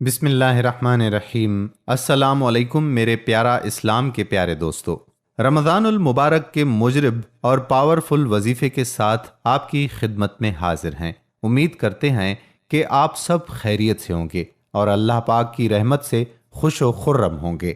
بسم اللہ الرحمن الرحیم۔ السلام علیکم میرے پیارا اسلام کے پیارے دوستو۔ رمضان المبارک کے مجرب اور پاورفل وظیفے کے ساتھ آپ کی خدمت میں حاضر ہیں۔ امید کرتے ہیں کہ آپ سب خیریت سے ہوں گے اور اللہ پاک کی رحمت سے خوش و خرم ہوں گے۔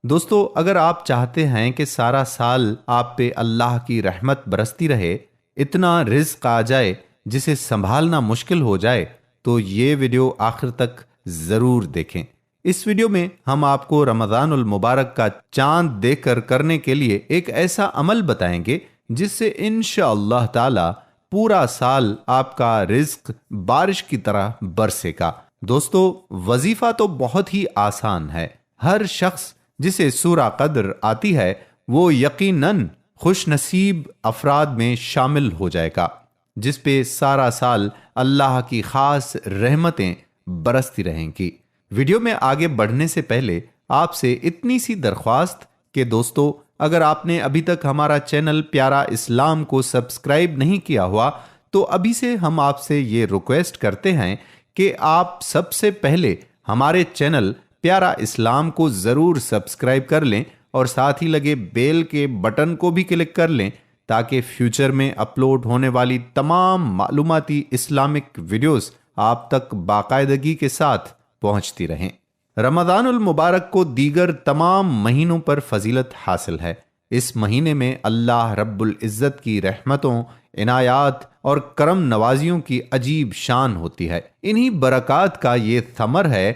دوستو، اگر آپ چاہتے ہیں کہ سارا سال آپ پہ اللہ کی رحمت برستی رہے، اتنا رزق آ جائے جسے سنبھالنا مشکل ہو جائے، تو یہ ویڈیو آخر تک ضرور دیکھیں۔ اس ویڈیو میں ہم آپ کو رمضان المبارک کا چاند دیکھ کر کرنے کے لیے ایک ایسا عمل بتائیں گے جس سے انشاءاللہ تعالی پورا سال آپ کا رزق بارش کی طرح برسے گا۔ دوستو، وظیفہ تو بہت ہی آسان ہے۔ ہر شخص جسے سورہ قدر آتی ہے وہ یقیناً خوش نصیب افراد میں شامل ہو جائے گا، جس پہ سارا سال اللہ کی خاص رحمتیں برستی رہیں گی۔ ویڈیو میں آگے بڑھنے سے پہلے آپ سے اتنی سی درخواست کہ دوستو، اگر آپ نے ابھی تک ہمارا چینل پیارا اسلام کو سبسکرائب نہیں کیا ہوا تو ابھی سے ہم آپ سے یہ ریکویسٹ کرتے ہیں کہ آپ سب سے پہلے ہمارے چینل پیارا اسلام کو ضرور سبسکرائب کر لیں اور ساتھ ہی لگے بیل کے بٹن کو بھی کلک کر لیں تاکہ فیوچر میں اپلوڈ ہونے والی تمام معلوماتی اسلامک ویڈیوز آپ تک باقاعدگی کے ساتھ پہنچتی رہیں۔ رمضان المبارک کو دیگر تمام مہینوں پر فضیلت حاصل ہے۔ اس مہینے میں اللہ رب العزت کی رحمتوں، عنایات اور کرم نوازیوں کی عجیب شان ہوتی ہے۔ انہی برکات کا یہ ثمر ہے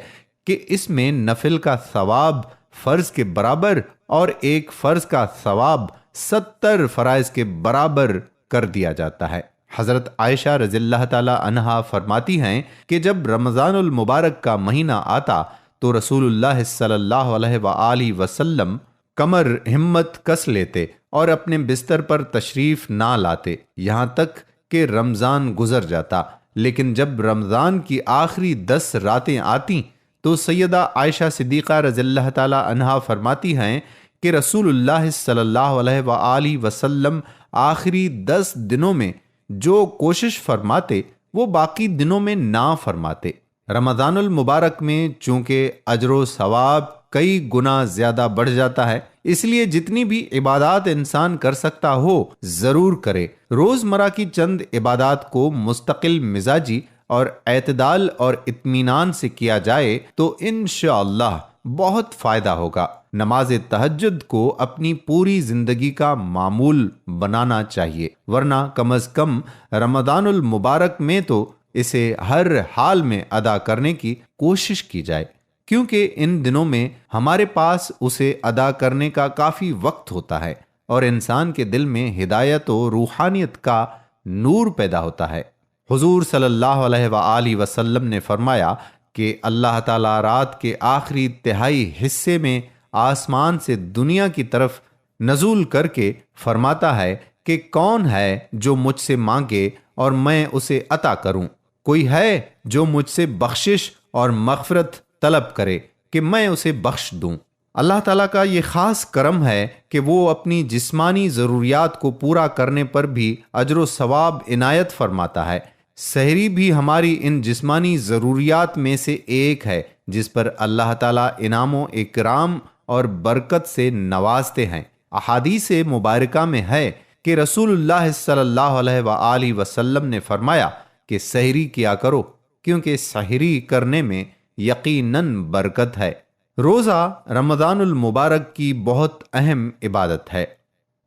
کہ اس میں نفل کا ثواب فرض کے برابر اور ایک فرض کا ثواب 70 فرائض کے برابر کر دیا جاتا ہے۔ حضرت عائشہ رضی اللہ تعالی عنہا فرماتی ہیں کہ جب رمضان المبارک کا مہینہ آتا تو رسول اللہ صلی اللہ علیہ وآلہ وسلم کمر ہمت کس لیتے اور اپنے بستر پر تشریف نہ لاتے یہاں تک کہ رمضان گزر جاتا، لیکن جب رمضان کی آخری 10 راتیں آتی تو سیدہ عائشہ صدیقہ رضی اللہ تعالی عنہا فرماتی ہیں کہ رسول اللہ صلی اللہ علیہ وآلہ وسلم آخری 10 دنوں میں جو کوشش فرماتے وہ باقی دنوں میں نہ فرماتے۔ رمضان المبارک میں چونکہ اجر و ثواب کئی گنا زیادہ بڑھ جاتا ہے، اس لیے جتنی بھی عبادات انسان کر سکتا ہو ضرور کرے۔ روزمرہ کی چند عبادات کو مستقل مزاجی اور اعتدال اور اطمینان سے کیا جائے تو انشاءاللہ بہت فائدہ ہوگا۔ نماز تہجد کو اپنی پوری زندگی کا معمول بنانا چاہیے، ورنہ کم از کم رمضان المبارک میں تو اسے ہر حال میں ادا کرنے کی کوشش کی جائے، کیونکہ ان دنوں میں ہمارے پاس اسے ادا کرنے کا کافی وقت ہوتا ہے اور انسان کے دل میں ہدایت و روحانیت کا نور پیدا ہوتا ہے۔ حضور صلی اللہ علیہ وآلہ وسلم نے فرمایا کہ اللہ تعالیٰ رات کے آخری تہائی حصے میں آسمان سے دنیا کی طرف نزول کر کے فرماتا ہے کہ کون ہے جو مجھ سے مانگے اور میں اسے عطا کروں، کوئی ہے جو مجھ سے بخشش اور مغفرت طلب کرے کہ میں اسے بخش دوں۔ اللہ تعالیٰ کا یہ خاص کرم ہے کہ وہ اپنی جسمانی ضروریات کو پورا کرنے پر بھی اجر و ثواب عنایت فرماتا ہے۔ سحری بھی ہماری ان جسمانی ضروریات میں سے ایک ہے جس پر اللہ تعالیٰ انعام و اکرام اور برکت سے نوازتے ہیں۔ احادیث مبارکہ میں ہے کہ رسول اللہ صلی اللہ علیہ وآلہ وسلم نے فرمایا کہ سحری کیا کرو، کیونکہ سحری کرنے میں یقیناً برکت ہے۔ روزہ رمضان المبارک کی بہت اہم عبادت ہے۔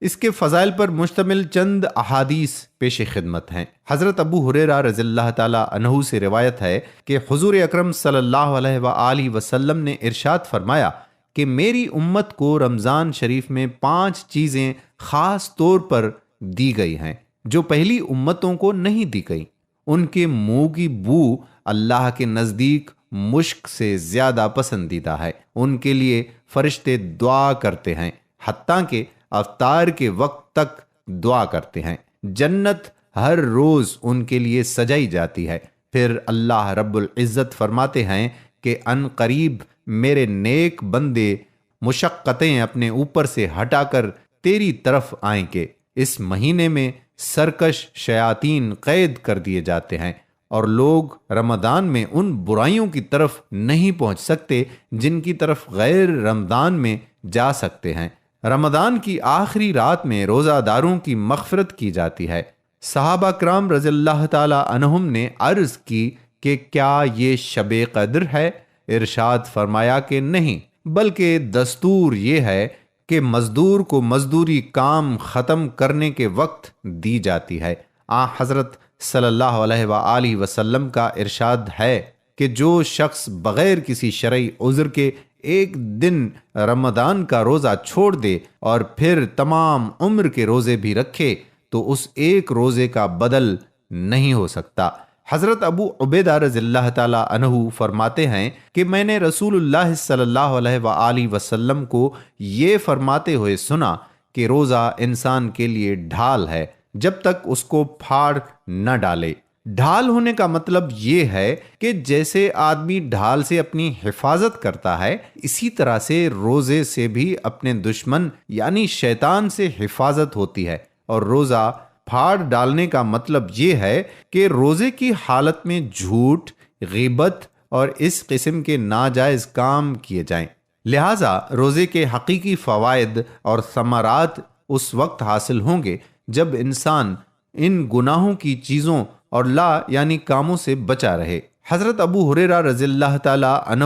اس کے فضائل پر مشتمل چند احادیث پیش خدمت ہیں۔ حضرت ابو ہریرہ رضی اللہ تعالی عنہ سے روایت ہے کہ حضور اکرم صلی اللہ علیہ وآلہ وسلم نے ارشاد فرمایا کہ میری امت کو رمضان شریف میں 5 چیزیں خاص طور پر دی گئی ہیں جو پہلی امتوں کو نہیں دی گئی۔ ان کے منہ کی بو اللہ کے نزدیک مشک سے زیادہ پسندیدہ ہے، ان کے لیے فرشتے دعا کرتے ہیں، حتیٰ کہ افطار کے وقت تک دعا کرتے ہیں۔ جنت ہر روز ان کے لیے سجائی جاتی ہے۔ پھر اللہ رب العزت فرماتے ہیں کہ ان قریب میرے نیک بندے مشقتیں اپنے اوپر سے ہٹا کر تیری طرف آئیں گے۔ اس مہینے میں سرکش شیاطین قید کر دیے جاتے ہیں اور لوگ رمضان میں ان برائیوں کی طرف نہیں پہنچ سکتے جن کی طرف غیر رمضان میں جا سکتے ہیں۔ رمضان کی آخری رات میں روزہ داروں کی مغفرت کی جاتی ہے۔ صحابہ کرام رضی اللہ تعالی عنہم نے عرض کی کہ کیا یہ شب قدر ہے؟ ارشاد فرمایا کہ نہیں، بلکہ دستور یہ ہے کہ مزدور کو مزدوری کام ختم کرنے کے وقت دی جاتی ہے۔ حضرت صلی اللہ علیہ وآلہ وسلم کا ارشاد ہے کہ جو شخص بغیر کسی شرعی عذر کے ایک دن رمضان کا روزہ چھوڑ دے اور پھر تمام عمر کے روزے بھی رکھے تو اس ایک روزے کا بدل نہیں ہو سکتا۔ حضرت ابو عبیدہ رضی اللہ تعالی عنہ فرماتے ہیں کہ میں نے رسول اللہ صلی اللہ علیہ وآلہ وسلم کو یہ فرماتے ہوئے سنا کہ روزہ انسان کے لیے ڈھال ہے جب تک اس کو پھاڑ نہ ڈالے۔ ڈھال ہونے کا مطلب یہ ہے کہ جیسے آدمی ڈھال سے اپنی حفاظت کرتا ہے، اسی طرح سے روزے سے بھی اپنے دشمن یعنی شیطان سے حفاظت ہوتی ہے۔ اور روزہ پھاڑ ڈالنے کا مطلب یہ ہے کہ روزے کی حالت میں جھوٹ، غیبت اور اس قسم کے ناجائز کام کیے جائیں۔ لہٰذا روزے کے حقیقی فوائد اور ثمرات اس وقت حاصل ہوں گے جب انسان ان گناہوں کی چیزوں اور لا یعنی کاموں سے بچا رہے۔ حضرت ابو ہریرہ رضی اللہ تعالی عنہ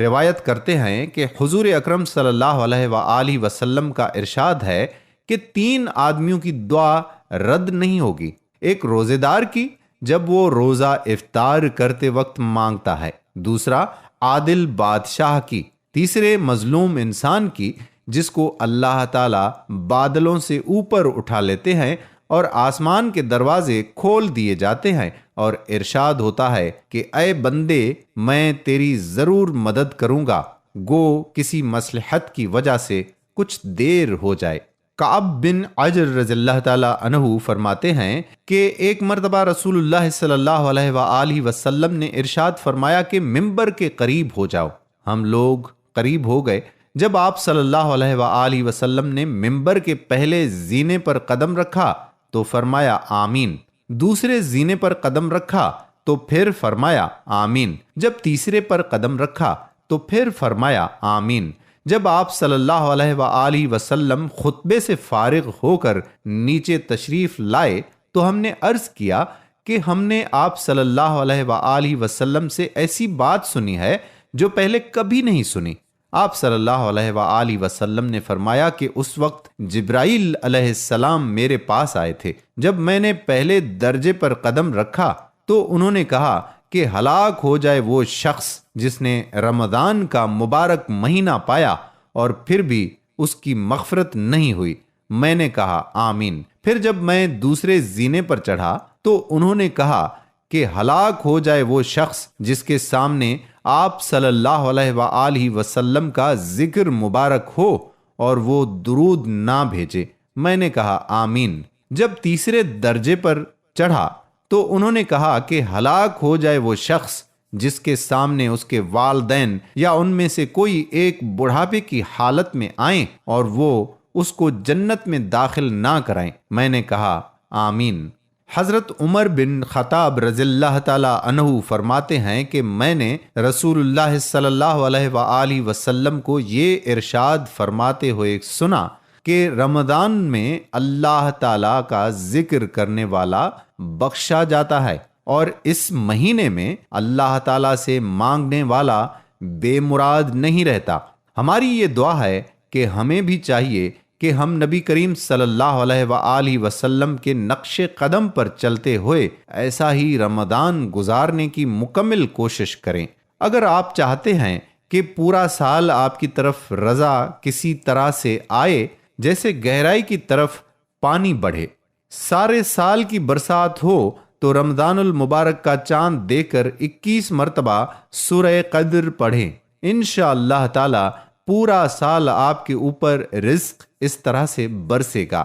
روایت کرتے ہیں کہ حضور اکرم صلی اللہ علیہ وآلہ وسلم کا ارشاد ہے کہ 3 آدمیوں کی دعا رد نہیں ہوگی۔ ایک روزے دار کی جب وہ روزہ افطار کرتے وقت مانگتا ہے، دوسرا عادل بادشاہ کی، تیسرے مظلوم انسان کی جس کو اللہ تعالیٰ بادلوں سے اوپر اٹھا لیتے ہیں اور آسمان کے دروازے کھول دیے جاتے ہیں اور ارشاد ہوتا ہے کہ اے بندے میں تیری ضرور مدد کروں گا، گو کسی مصلحت کی وجہ سے کچھ دیر ہو جائے۔ کعب بن عجر رضی اللہ تعالی عنہ فرماتے ہیں کہ ایک مرتبہ رسول اللہ صلی اللہ علیہ وآلہ وسلم نے ارشاد فرمایا کہ ممبر کے قریب ہو جاؤ۔ ہم لوگ قریب ہو گئے۔ جب آپ صلی اللہ علیہ وآلہ وسلم نے ممبر کے پہلے زینے پر قدم رکھا تو فرمایا آمین، دوسرے زینے پر قدم رکھا تو پھر فرمایا آمین، جب تیسرے پر قدم رکھا تو پھر فرمایا آمین۔ جب آپ صلی اللہ علیہ وآلہ وسلم خطبے سے فارغ ہو کر نیچے تشریف لائے تو ہم نے عرض کیا کہ ہم نے آپ صلی اللہ علیہ وآلہ وسلم سے ایسی بات سنی ہے جو پہلے کبھی نہیں سنی۔ آپ صلی اللہ علیہ وآلہ وسلم نے فرمایا کہ اس وقت جبرائیل علیہ السلام میرے پاس آئے تھے۔ جب میں نے پہلے درجے پر قدم رکھا تو انہوں نے کہا کہ ہلاک ہو جائے وہ شخص جس نے رمضان کا مبارک مہینہ پایا اور پھر بھی اس کی مغفرت نہیں ہوئی۔ میں نے کہا آمین۔ پھر جب میں دوسرے زینے پر چڑھا تو انہوں نے کہا کہ ہلاک ہو جائے وہ شخص جس کے سامنے آپ صلی اللہ علیہ وآلہ وسلم کا ذکر مبارک ہو اور وہ درود نہ بھیجے۔ میں نے کہا آمین۔ جب تیسرے درجے پر چڑھا تو انہوں نے کہا کہ ہلاک ہو جائے وہ شخص جس کے سامنے اس کے والدین یا ان میں سے کوئی ایک بڑھاپے کی حالت میں آئیں اور وہ اس کو جنت میں داخل نہ کرائیں۔ میں نے کہا آمین۔ حضرت عمر بن خطاب رضی اللہ تعالی عنہ فرماتے ہیں کہ میں نے رسول اللہ صلی اللہ علیہ وآلہ وسلم کو یہ ارشاد فرماتے ہوئے سنا کہ رمضان میں اللہ تعالیٰ کا ذکر کرنے والا بخشا جاتا ہے اور اس مہینے میں اللہ تعالیٰ سے مانگنے والا بے مراد نہیں رہتا۔ ہماری یہ دعا ہے کہ ہمیں بھی چاہیے کہ ہم نبی کریم صلی اللہ علیہ وآلہ وسلم کے نقش قدم پر چلتے ہوئے ایسا ہی رمضان گزارنے کی مکمل کوشش کریں۔ اگر آپ چاہتے ہیں کہ پورا سال آپ کی طرف رضا کسی طرح سے آئے جیسے گہرائی کی طرف پانی بڑھے، سارے سال کی برسات ہو، تو رمضان المبارک کا چاند دیکھ کر 21 مرتبہ سورہ قدر پڑھیں۔ انشاءاللہ تعالی پورا سال آپ کے اوپر رزق اس طرح سے برسے گا۔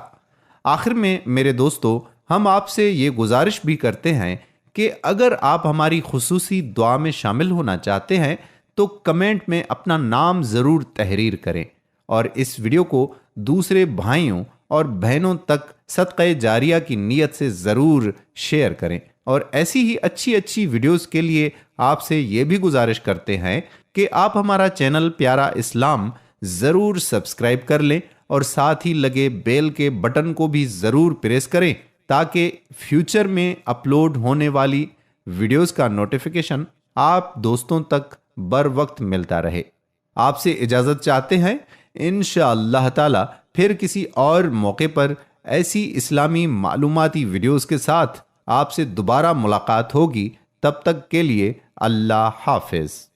آخر میں میرے دوستو، ہم آپ سے یہ گزارش بھی کرتے ہیں کہ اگر آپ ہماری خصوصی دعا میں شامل ہونا چاہتے ہیں تو کمنٹ میں اپنا نام ضرور تحریر کریں اور اس ویڈیو کو دوسرے بھائیوں اور بہنوں تک صدقہ جاریہ کی نیت سے ضرور شیئر کریں۔ اور ایسی ہی اچھی اچھی ویڈیوز کے لیے آپ سے یہ بھی گزارش کرتے ہیں کہ آپ ہمارا چینل پیارا اسلام ضرور سبسکرائب کر لیں اور ساتھ ہی لگے بیل کے بٹن کو بھی ضرور پریس کریں تاکہ فیوچر میں اپلوڈ ہونے والی ویڈیوز کا نوٹیفیکیشن آپ دوستوں تک بر وقت ملتا رہے۔ آپ سے اجازت چاہتے ہیں، انشاءاللہ تعالی پھر کسی اور موقع پر ایسی اسلامی معلوماتی ویڈیوز کے ساتھ آپ سے دوبارہ ملاقات ہوگی۔ تب تک کے لیے اللہ حافظ۔